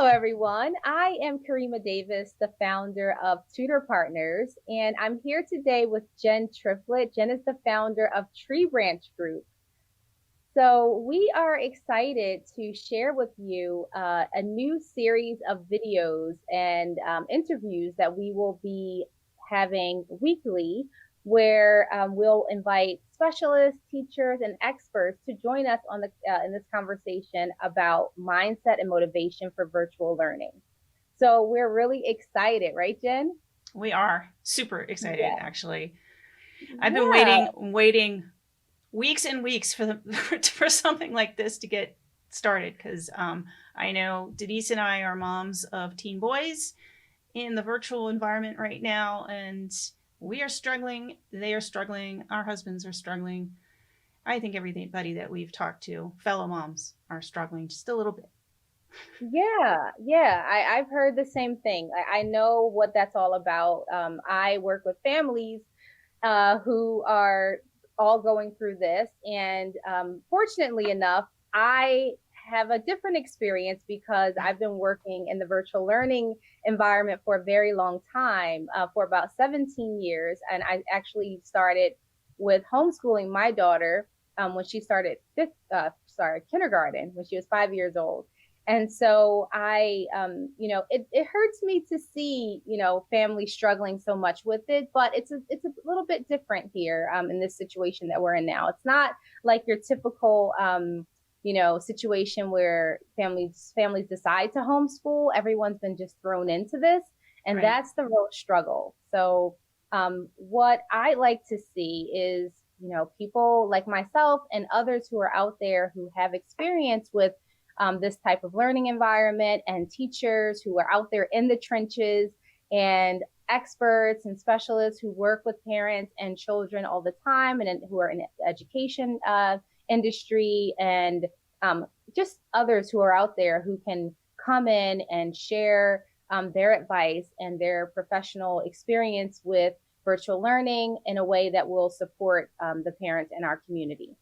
everyone. I am Karima Davis, the founder of Tutor Partners, and I'm here today with Jenn Triplett. Jenn is the founder of Treebranch Group. So, we are excited to share with you a new series of videos and interviews that we will be having weekly, where we'll invite specialists, teachers, and experts to join us on the in this conversation about mindset and motivation for virtual learning. So, we're really excited, right, Jenn? We are super excited, Yeah. actually. I've been Yeah. waiting weeks and weeks for for something like this to get started because I know Denise and I are moms of teen boys in the virtual environment right now, and we are struggling. They are struggling. Our husbands are struggling. I think everybody that we've talked to, fellow moms, are struggling just a little bit. I've heard the same thing. I know what that's all about. I work with families who are all going through this. And fortunately enough, I have a different experience because I've been working in the virtual learning environment for a very long time, for about 17 years. And I actually started with homeschooling my daughter when she started kindergarten when she was 5 years old. And so it hurts me to see, families struggling so much with it, but it's a little bit different here in this situation that we're in now. It's not like your typical, situation where families decide to homeschool. Everyone's been just thrown into this, and Right. that's the real struggle. So what I like to see is, people like myself and others who are out there who have experience with this type of learning environment, and teachers who are out there in the trenches, and experts and specialists who work with parents and children all the time, and who are in the education industry, and just others who are out there who can come in and share their advice and their professional experience with virtual learning in a way that will support the parents in our community.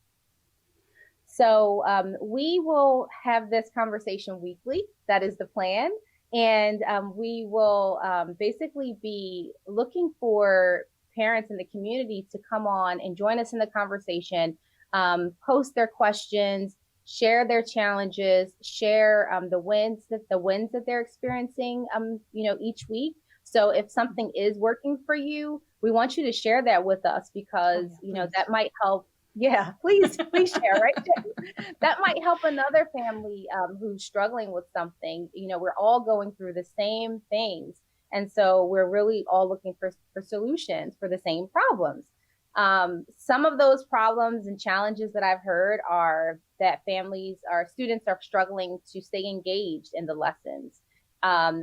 So we will have this conversation weekly. That is the plan. And we will basically be looking for parents in the community to come on and join us in the conversation, post their questions, share their challenges, share the wins that they're experiencing, each week. So if something is working for you, we want you to share that with us Oh because, yeah, please. that might help. Yeah, please share, right? That might help another family who's struggling with something. We're all going through the same things. And so we're really all looking for solutions for the same problems. Some of those problems and challenges that I've heard are that students are struggling to stay engaged in the lessons.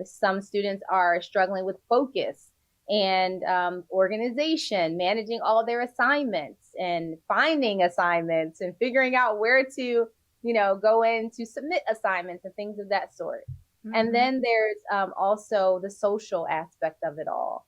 Some students are struggling with focus and organization, managing all their assignments and finding assignments and figuring out where to, go in to submit assignments and things of that sort. And Mm-hmm. then there's also the social aspect of it all,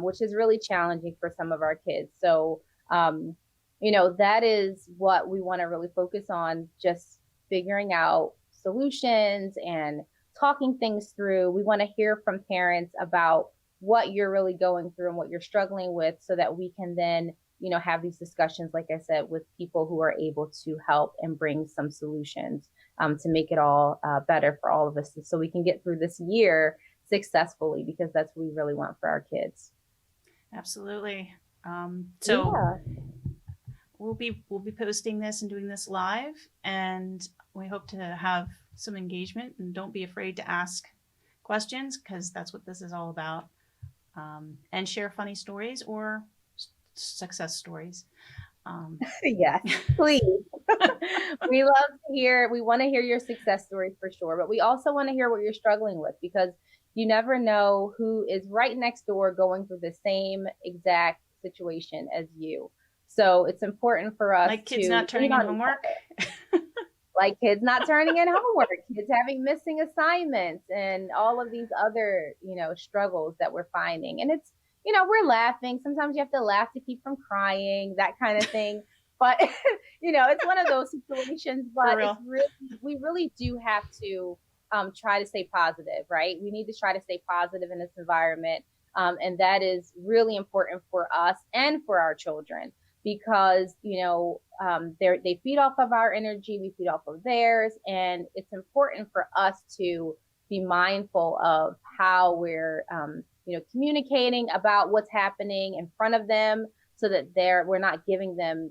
which is really challenging for some of our kids. So, that is what we want to really focus on, just figuring out solutions and talking things through. We want to hear from parents about what you're really going through and what you're struggling with so that we can then have these discussions, like I said, with people who are able to help and bring some solutions to make it all better for all of us so we can get through this year successfully, because that's what we really want for our kids. Absolutely. So Yeah. we'll be posting this and doing this live, and we hope to have some engagement. And don't be afraid to ask questions because that's what this is all about. And share funny stories or success stories. Um, Yes, please. We want to hear your success stories for sure, but we also want to hear what you're struggling with, because you never know who is right next door going through the same exact situation as you. So it's important for us like kids to not lean turning in on each homework. other, like kids not turning in homework, kids having missing assignments, and all of these other, struggles that we're finding. And it's, we're laughing. Sometimes you have to laugh to keep from crying, that kind of thing. But, it's one of those situations, For but real. we really do have to try to stay positive, right? We need to try to stay positive in this environment. And that is really important for us and for our children because, they feed off of our energy, we feed off of theirs. And it's important for us to be mindful of how we're, communicating about what's happening in front of them so that we're not giving them,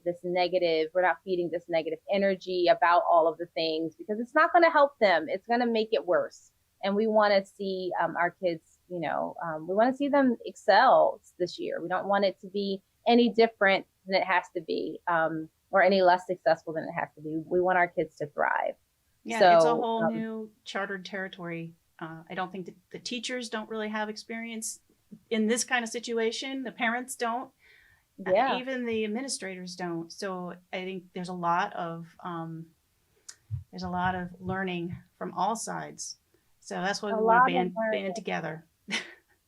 this negative, we're not feeding this negative energy about all of the things because it's not going to help them. It's going to make it worse. And we want to see our kids, we want to see them excel this year. We don't want it to be any different than it has to be, or any less successful than it has to be. We want our kids to thrive. Yeah, it's a So, whole new chartered territory. I don't think the teachers don't really have experience in this kind of situation. The parents don't. yeah, Even the administrators don't. So I think there's a lot of learning from all sides. So that's why a we want to lot of band learning. together.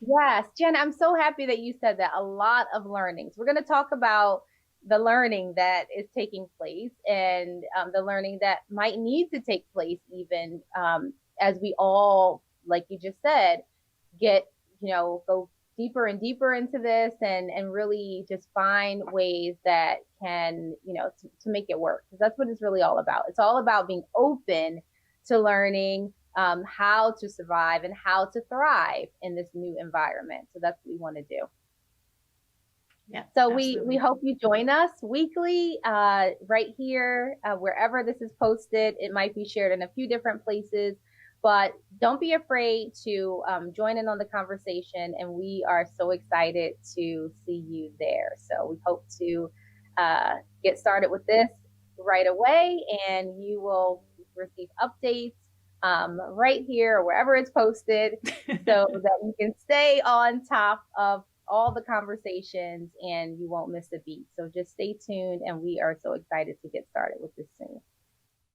Yes, Jen, I'm so happy that you said that. A lot of learnings. We're going to talk about the learning that is taking place and the learning that might need to take place, even as we all, like you just said, get, go deeper and deeper into this and really just find ways that can, to make it work. Because that's what it's really all about. It's all about being open to learning how to survive and how to thrive in this new environment. So that's what we want to do. Yeah, So we absolutely. hope you join us weekly, right here, wherever this is posted. It might be shared in a few different places, but don't be afraid to join in on the conversation. And we are so excited to see you there. So we hope to get started with this right away, and you will receive updates right here or wherever it's posted so that you can stay on top of all the conversations and you won't miss a beat. So just stay tuned, and we are so excited to get started with this soon.